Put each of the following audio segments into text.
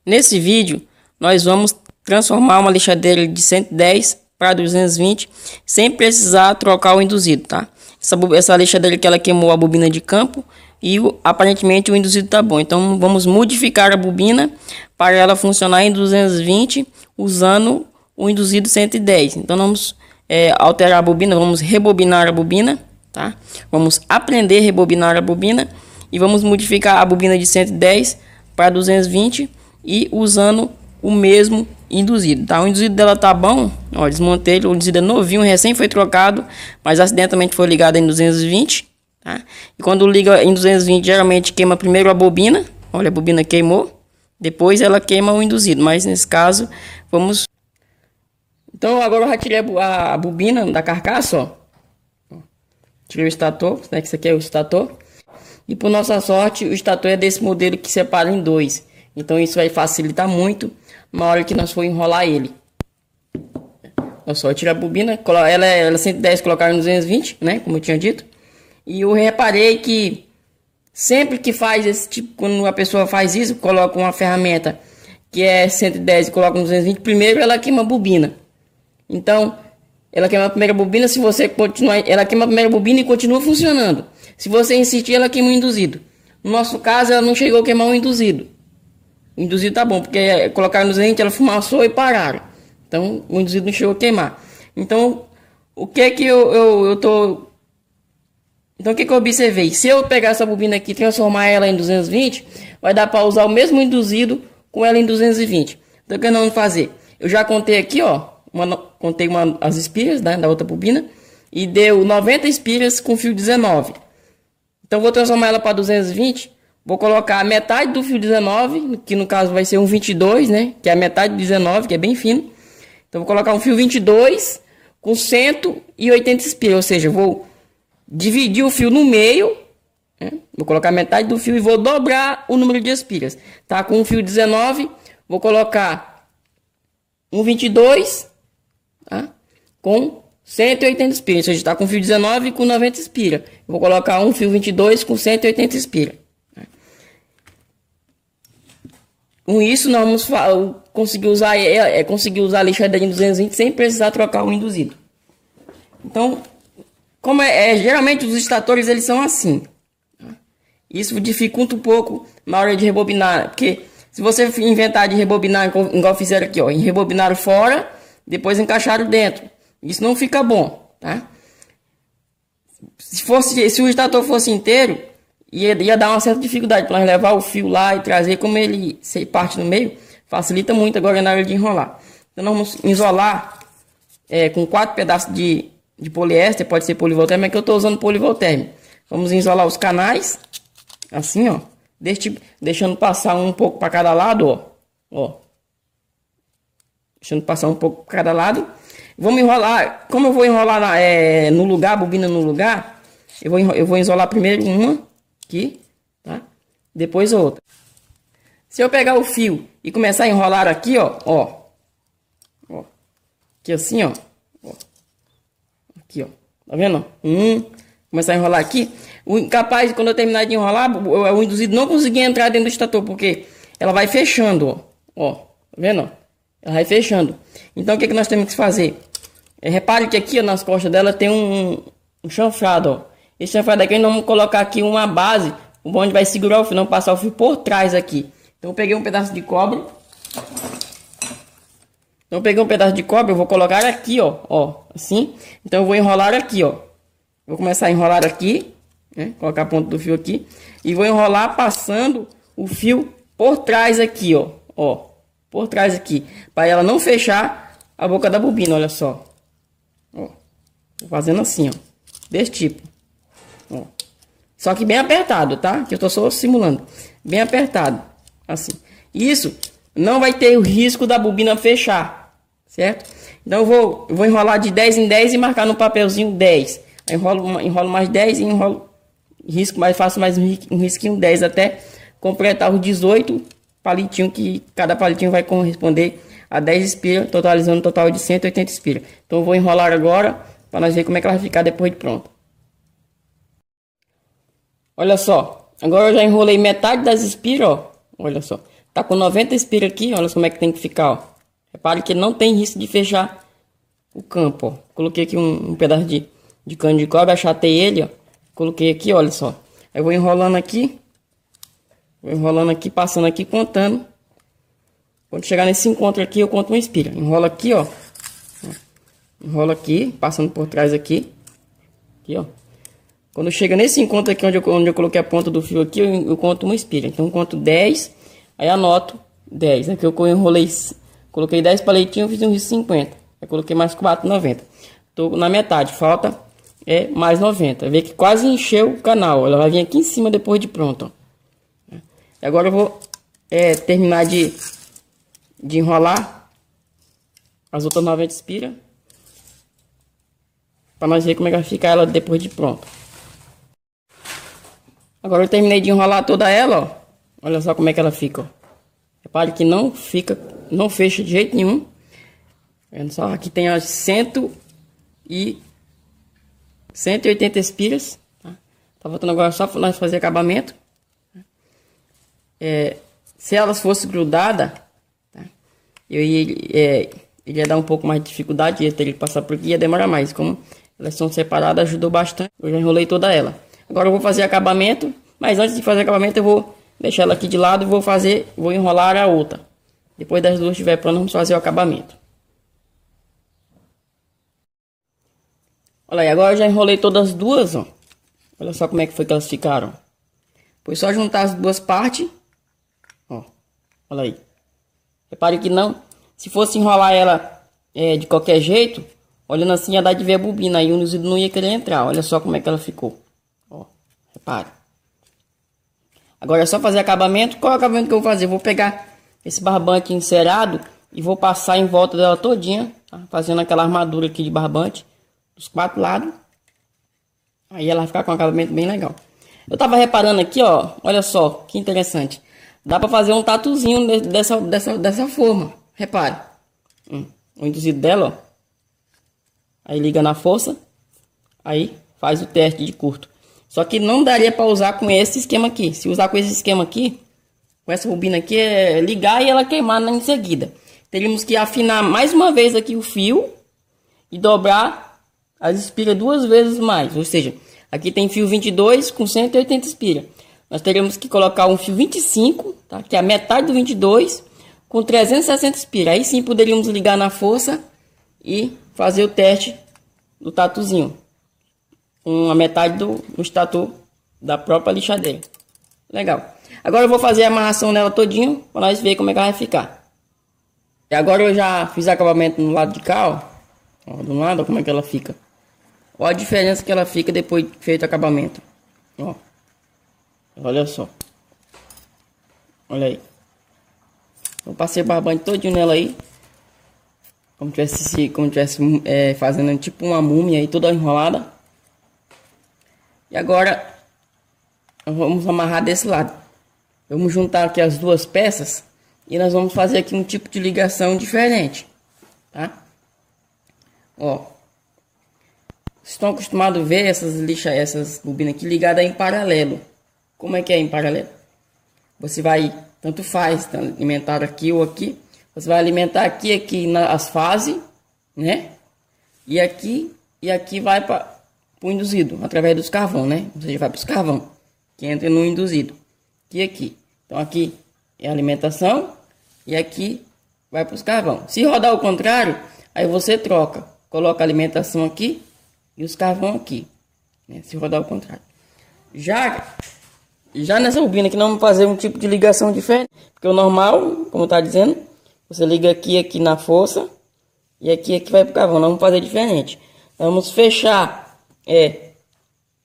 Nesse vídeo, nós vamos transformar uma lixadeira de 110 para 220 sem precisar trocar o induzido, tá? Essa lixadeira que ela queimou a bobina de campo e aparentemente o induzido tá bom. Então vamos modificar a bobina para ela funcionar em 220 usando o induzido 110. Então vamos alterar a bobina, vamos rebobinar a bobina, tá? Vamos aprender a rebobinar a bobina e vamos modificar a bobina de 110 para 220 e usando o mesmo induzido, tá? O induzido dela tá bom, ó, desmontei ele, o induzido é novinho, recém foi trocado, mas acidentalmente foi ligado em 220, tá? E quando liga em 220, geralmente queima primeiro a bobina, olha, a bobina queimou, depois ela queima o induzido, mas nesse caso, vamos... Então agora eu já tirei a bobina da carcaça, ó. Tirei o estator, né, que isso aqui é o estator. E por nossa sorte, o estator é desse modelo que separa em dois. Então isso vai facilitar muito na hora que nós for enrolar ele. Eu só tiro a bobina, ela é 110, colocar em 220, né, como eu tinha dito. E eu reparei que sempre que faz esse tipo, quando a pessoa faz isso, coloca uma ferramenta que é 110 e coloca em 220, primeiro ela queima a bobina. Então, ela queima a primeira bobina, se você continuar, ela queima a primeira bobina e continua funcionando. Se você insistir, ela queima o induzido. No nosso caso, ela não chegou a queimar o induzido. O induzido tá bom, porque colocaram no 220, ela fumaçou e pararam. Então, o induzido não chegou a queimar. Então, o que que eu tô... Então, o que que eu observei? Se eu pegar essa bobina aqui e transformar ela em 220, vai dar para usar o mesmo induzido com ela em 220. Então, o que nós vamos fazer? Eu já contei aqui, ó, contei as espiras, né, da outra bobina, e deu 90 espiras com fio 19. Então, vou transformar ela para 220. Vou colocar a metade do fio 19, que no caso vai ser um 22, né? Que é a metade do 19, que é bem fino. Então, vou colocar um fio 22 com 180 espiras. Ou seja, vou dividir o fio no meio, né? Vou colocar metade do fio e vou dobrar o número de espiras. Tá com um fio 19, vou colocar um 22, tá? Com 180 espiras. Ou seja, está com fio 19 com 90 espiras. Vou colocar um fio 22 com 180 espiras. Com isso, nós vamos conseguir usar a lixadeira em 220 sem precisar trocar o induzido. Então, como geralmente os estatores eles são assim. Isso dificulta um pouco na hora de rebobinar, porque se você inventar de rebobinar igual fizeram aqui, ó, rebobinaram fora, depois encaixaram dentro. Isso não fica bom, tá? Se o estator fosse inteiro, ia dar uma certa dificuldade para nós levar o fio lá e trazer, como ele se parte no meio, facilita muito agora na hora de enrolar. Então nós vamos isolar com 4 pedaços de poliéster, pode ser polivoltérmico, mas que eu estou usando polivoltérmico. Vamos isolar os canais, assim, ó, deixando passar um pouco para cada lado, ó. Deixando passar um pouco para cada lado. Vamos enrolar, como eu vou enrolar no lugar, a bobina no lugar, eu vou isolar primeiro uma aqui, tá? Depois outra. Se eu pegar o fio e começar a enrolar aqui, ó, aqui assim, ó, aqui, ó, tá vendo? Começar a enrolar aqui. Capaz, quando eu terminar de enrolar, o induzido não conseguir entrar dentro do estator, porque ela vai fechando, ó, tá vendo? Ela vai fechando. Então, o que nós temos que fazer? Repare que aqui, ó, nas costas dela tem um chanfrado, ó. Esse chanfrado aqui, nós vamos colocar aqui uma base, onde vai segurar o fio, não passar o fio por trás aqui. Então, eu peguei um pedaço de cobre. Eu vou colocar aqui, ó, assim. Então, eu vou enrolar aqui, ó. Vou começar a enrolar aqui, né? Colocar a ponta do fio aqui. E vou enrolar passando o fio por trás aqui, ó. Por trás aqui. Para ela não fechar a boca da bobina, olha só. Ó. Vou fazendo assim, ó. Desse tipo. Ó. Só que bem apertado, tá? Que eu tô só simulando. Bem apertado. Assim. Isso não vai ter o risco da bobina fechar. Certo? Então eu vou enrolar de 10 em 10 e marcar no papelzinho 10. Aí enrolo mais 10 e faço mais um risquinho 10 até completar os 18 palitinhos, que cada palitinho vai corresponder a 10 espiras, totalizando um total de 180 espiras. Então eu vou enrolar agora para nós ver como é que ela vai ficar depois de pronto. Olha só, agora eu já enrolei metade das espiras, ó. Olha só, Tá com 90 espiras aqui, olha como é que tem que ficar, ó. Repare que não tem risco de fechar o campo, ó. Coloquei aqui um pedaço de cano de cobre, achatei ele, ó. Coloquei aqui, olha só. Aí eu vou enrolando aqui. Vou enrolando aqui, passando aqui, contando. Quando chegar nesse encontro aqui, eu conto uma espira. Enrola aqui, ó. Enrola aqui, passando por trás aqui. Aqui, ó. Quando chega nesse encontro aqui, onde eu coloquei a ponta do fio aqui, eu conto uma espira. Então, eu conto 10, aí anoto 10. Aqui eu enrolei, coloquei 10 palitinhos, fiz um risco 50. Aí coloquei mais 4,90. Tô na metade, falta mais 90. Vê que quase encheu o canal. Ela vai vir aqui em cima depois de pronto, ó. E agora eu vou terminar de enrolar as outras 90 espiras. Para nós ver como é que vai ficar ela depois de pronto. Agora eu terminei de enrolar toda ela, ó. Olha só como é que ela fica, ó. Repare que não fecha de jeito nenhum. Vendo só, aqui tem as 180 espiras, tá? Tá faltando agora só nós fazer acabamento. Se elas fossem grudadas, tá? Ele ia dar um pouco mais de dificuldade, ia ter que passar por aqui, ia demorar mais. Como elas são separadas, ajudou bastante. Eu já enrolei toda ela. Agora eu vou fazer acabamento, mas antes de fazer acabamento eu vou deixar ela aqui de lado e vou enrolar a outra. Depois das duas estiver pronto, vamos fazer o acabamento. Olha aí, agora eu já enrolei todas as duas, ó. Olha só como é que foi que elas ficaram. Foi só juntar as duas partes, ó. Olha aí. Repare que não, se fosse enrolar ela de qualquer jeito, olhando assim ia dar de ver a bobina, aí o induzido não ia querer entrar. Olha só como é que ela ficou. Ó, repare. Agora é só fazer acabamento. Qual é o acabamento que eu vou fazer? Eu vou pegar esse barbante encerado e vou passar em volta dela todinha, tá? Fazendo aquela armadura aqui de barbante dos 4 lados. Aí ela vai ficar com um acabamento bem legal. Eu tava reparando aqui, ó, olha só que interessante. Dá para fazer um tatuzinho dessa forma. Repare. O induzido dela, ó. Aí liga na força. Aí faz o teste de curto. Só que não daria para usar com esse esquema aqui. Se usar com esse esquema aqui, com essa bobina aqui, é ligar e ela queimar em seguida. Teríamos que afinar mais uma vez aqui o fio e dobrar as espiras 2 vezes mais. Ou seja, aqui tem fio 22 com 180 espiras. Nós teríamos que colocar um fio 25, tá? Que é a metade do 22, com 360 espiras. Aí sim poderíamos ligar na força e fazer o teste do tatuzinho. A metade do tatu da própria lixadeira. Legal. Agora eu vou fazer a amarração nela todinho para nós ver como é que ela vai ficar. E agora eu já fiz acabamento no lado de cá, ó. Ó, do lado, ó, como é que ela fica. Olha a diferença que ela fica depois de feito o acabamento. Ó. Olha só. Olha aí. Eu passei o barbante todinho nela aí. Como tivesse fazendo tipo uma múmia aí, toda enrolada. E agora vamos amarrar desse lado. Vamos juntar aqui as duas peças e nós vamos fazer aqui um tipo de ligação diferente, tá? Ó, vocês estão acostumados a ver essas bobinas aqui ligadas em paralelo. Como é que é em paralelo? Você vai, tanto faz, tá, alimentar aqui ou aqui. Você vai alimentar aqui nas fases, né? E aqui vai para o induzido, através dos carvão, né? Ou seja, vai para os carvão, que entra no induzido. Aqui. Então aqui é a alimentação e aqui vai para os carvão. Se rodar ao contrário, aí você troca. Coloca a alimentação aqui e os carvão aqui, né? Se rodar ao contrário. Já nessa bobina aqui nós vamos fazer um tipo de ligação diferente. Porque o normal, como tá dizendo, você liga aqui na força e aqui vai pro carvão. Nós vamos fazer diferente. Nós vamos fechar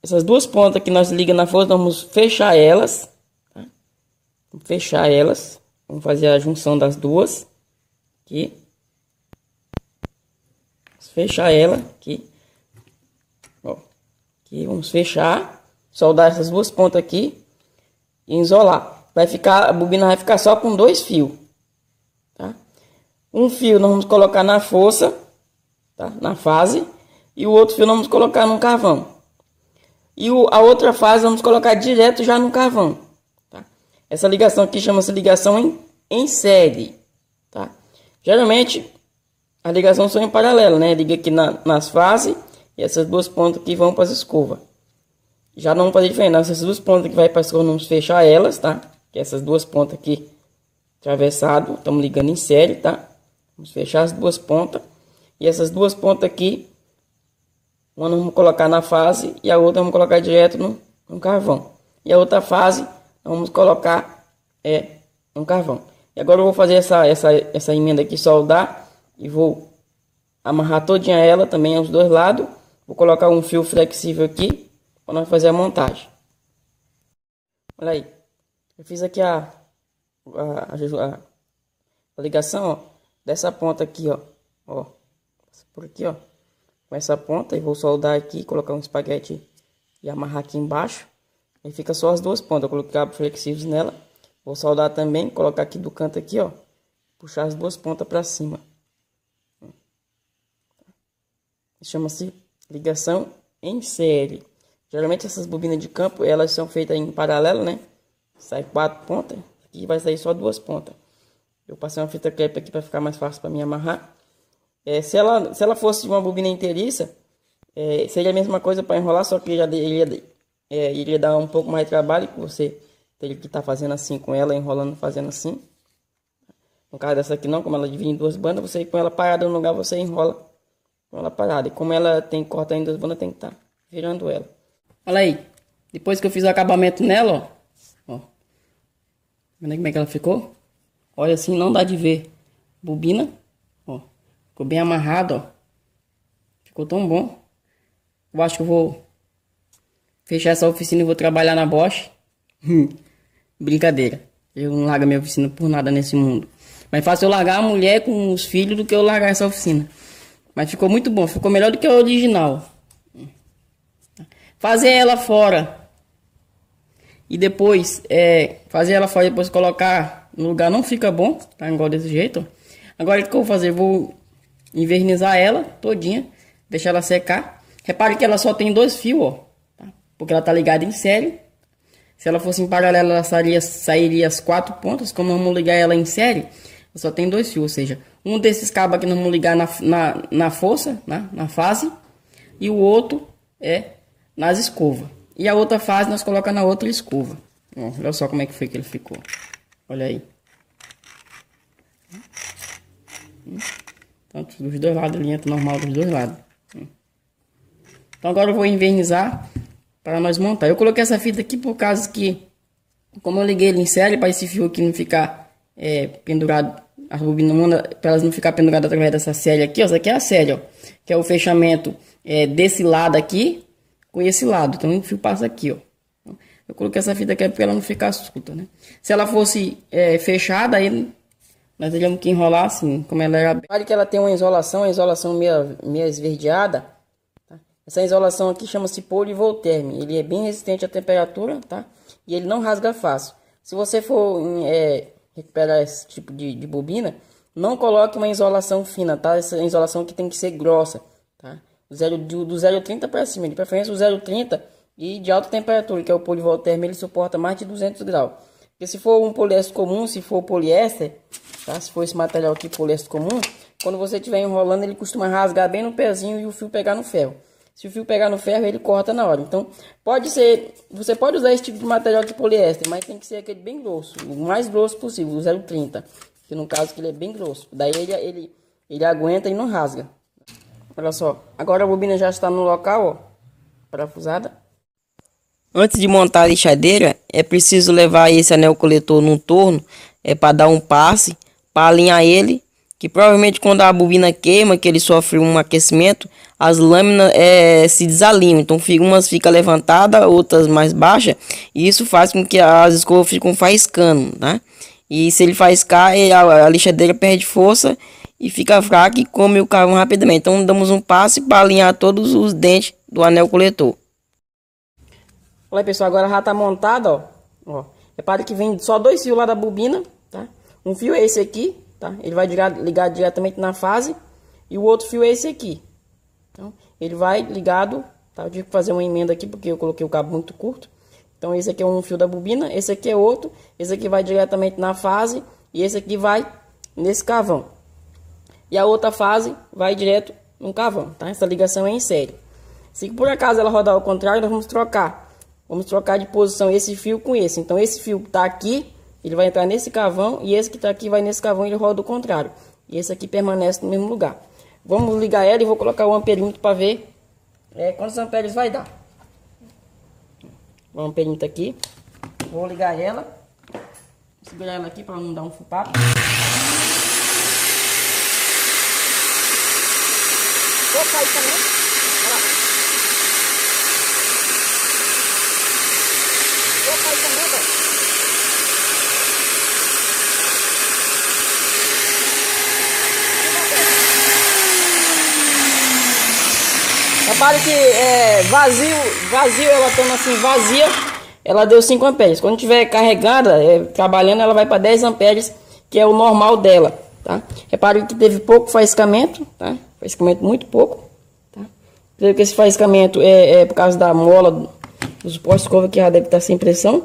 essas duas pontas que nós ligamos na força, nós vamos fechar elas, tá? Vamos fechar elas. Vamos fazer a junção das duas aqui. Vamos fechar ela aqui. Ó, aqui vamos fechar, soldar essas duas pontas aqui e isolar. A bobina vai ficar só com 2 fios, tá? Um fio nós vamos colocar na força, tá? Na fase, e o outro fio nós vamos colocar no carvão. E a outra fase vamos colocar direto já no carvão, tá? Essa ligação aqui chama-se ligação em em série, tá? Geralmente as ligações são em paralelo, né? Liga aqui nas fases e essas duas pontas aqui vão para as escovas. Já não vamos fazer diferente, essas duas pontas que vai para a escova, vamos fechar elas, tá? Que essas duas pontas aqui atravessado, estamos ligando em série, tá? Vamos fechar as duas pontas e essas duas pontas aqui, uma nós vamos colocar na fase e a outra vamos colocar direto no carvão. E a outra fase vamos colocar no carvão. E agora eu vou fazer essa emenda aqui, soldar, e vou amarrar todinha ela também aos dois lados. Vou colocar um fio flexível aqui para nós fazer a montagem. Olha aí, eu fiz aqui a ligação, ó, dessa ponta aqui, ó, por aqui, ó, com essa ponta, e vou soldar aqui, colocar um espaguete e amarrar aqui embaixo. Aí fica só as duas pontas. Eu coloquei cabos flexíveis nela. Vou soldar também, colocar aqui do canto aqui, ó, puxar as duas pontas para cima. Chama-se ligação em série. Geralmente essas bobinas de campo, elas são feitas em paralelo, né? Sai 4 pontas, aqui vai sair só 2 pontas. Eu passei uma fita crepe aqui para ficar mais fácil para mim amarrar. Se ela fosse uma bobina inteiriça, seria a mesma coisa para enrolar, só que iria dar um pouco mais de trabalho, que você teria que estar fazendo assim com ela, enrolando, fazendo assim. No caso dessa aqui não, como ela divide em duas bandas, você com ela parada no lugar, você enrola com ela parada. E como ela tem que cortar em duas bandas, tem que estar virando ela. Olha aí, depois que eu fiz o acabamento nela, ó, vendo aí como é que ela ficou? Olha assim, não dá de ver. Bobina, ó, ficou bem amarrado, ó. Ficou tão bom. Eu acho que eu vou fechar essa oficina e vou trabalhar na Bosch. Brincadeira. Eu não largo a minha oficina por nada nesse mundo. Mais fácil eu largar a mulher com os filhos do que eu largar essa oficina. Mas ficou muito bom. Ficou melhor do que a original. Fazer ela fora. E depois, fazer ela fora e depois colocar no lugar não fica bom. Tá igual desse jeito, ó. Agora o que eu vou fazer? Vou envernizar ela todinha. Deixar ela secar. Repare que ela só tem 2 fios, ó. Tá? Porque ela tá ligada em série. Se ela fosse em paralelo, ela sairia as 4 pontas. Como vamos ligar ela em série, só tem 2 fios. Ou seja, um desses cabos aqui nós vamos ligar na força, na fase. E o outro nas escovas. E a outra fase nós colocamos na outra escova. Ó, olha só como é que foi que ele ficou. Olha aí. Tanto dos dois lados, ele entra normal dos dois lados. Então agora eu vou envernizar para nós montar. Eu coloquei essa fita aqui por causa que, como eu liguei ele em série, para esse fio aqui não ficar pendurado, as bobinas, para elas não ficar penduradas através dessa série aqui, ó. Essa aqui é a série, ó, que é o fechamento desse lado aqui com esse lado. Então o fio passa aqui, ó. Eu coloquei essa fita aqui para ela não ficar solta, né? Se ela fosse fechada, aí nós teríamos que enrolar assim, como ela era. Olha que ela tem uma isolação meio esverdeada. Tá? Essa isolação aqui chama-se polivolterme. Ele é bem resistente à temperatura, tá? E ele não rasga fácil. Se você for recuperar esse tipo de bobina, não coloque uma isolação fina, tá? Essa isolação aqui tem que ser grossa, tá? Do 0,30 para cima, de preferência o 0,30 e de alta temperatura, que é o polivolterme, ele suporta mais de 200 graus. Porque se for um poliéster comum, se for poliéster, tá? Se for esse material aqui, poliéster comum, quando você estiver enrolando, ele costuma rasgar bem no pezinho e o fio pegar no ferro. Se o fio pegar no ferro, ele corta na hora. Então, você pode usar esse tipo de material de poliéster, mas tem que ser aquele bem grosso, o mais grosso possível, o 0,30, que no caso que ele é bem grosso. Daí ele aguenta e não rasga. Olha só, agora a bobina já está no local, ó, parafusada. Antes de montar a lixadeira, é preciso levar esse anel coletor num torno, para dar um passe, para alinhar ele, que provavelmente quando a bobina queima, que ele sofre um aquecimento, as lâminas se desalinham, então umas ficam levantadas, outras mais baixas, e isso faz com que as escovas fiquem faiscando, né? E se ele faiscar, a lixadeira perde força e fica fraca e come o carvão rapidamente. Então damos um passe para alinhar todos os dentes do anel coletor. Olha aí, pessoal, agora já tá montado, ó. Repare que vem só 2 fios lá da bobina, tá? Um fio é esse aqui, tá? Ele vai ligar diretamente na fase. E o outro fio é esse aqui. Então, ele vai ligado, tá? Eu tive que fazer uma emenda aqui porque eu coloquei o cabo muito curto. Então, esse aqui é um fio da bobina, esse aqui é outro. Esse aqui vai diretamente na fase e esse aqui vai nesse carvão. E a outra fase vai direto no carvão, tá? Essa ligação é em série. Se por acaso ela rodar ao contrário, nós vamos trocar. Vamos trocar de posição esse fio com esse. Então esse fio que tá aqui, ele vai entrar nesse carvão, e esse que tá aqui vai nesse carvão e ele roda ao contrário. E esse aqui permanece no mesmo lugar. Vamos ligar ela e vou colocar o amperímetro para ver quantos amperes vai dar. O amperímetro aqui. Vou ligar ela. Vou segurar ela aqui para não dar um fupapo. Vou sair também. Olha lá. Vou sair também, velho. Repare que vazio, ela estando assim vazia, ela deu 5 amperes. Quando tiver carregada, trabalhando, ela vai para 10 amperes, que é o normal dela, tá? Repare que teve pouco faiscamento, tá? Faiscamento muito pouco, tá? Creio que esse faiscamento é por causa da mola dos postes de escova, que já deve estar sem pressão,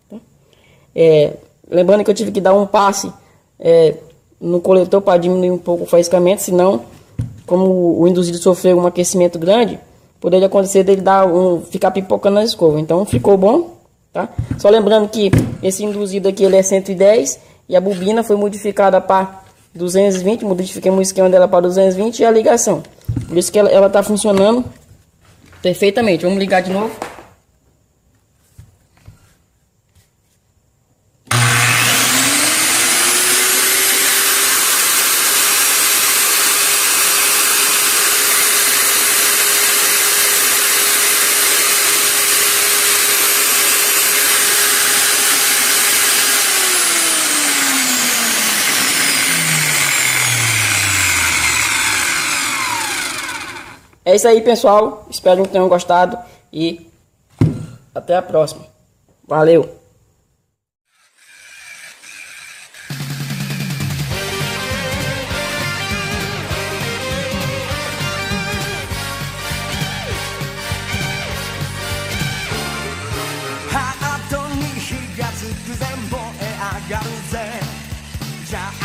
tá? Lembrando que eu tive que dar um passe no coletor para diminuir um pouco o faiscamento, senão, como o induzido sofreu um aquecimento grande, poderia acontecer dele ficar pipocando na escova. Então ficou bom, tá? Só lembrando que esse induzido aqui ele é 110 e a bobina foi modificada para 220, modifiquei o esquema dela para 220 e a ligação. Por isso que ela está funcionando perfeitamente. Vamos ligar de novo. É isso aí, pessoal. Espero que tenham gostado e até a próxima. Valeu!ハートに火がつくぜ燃え上がるぜじゃあ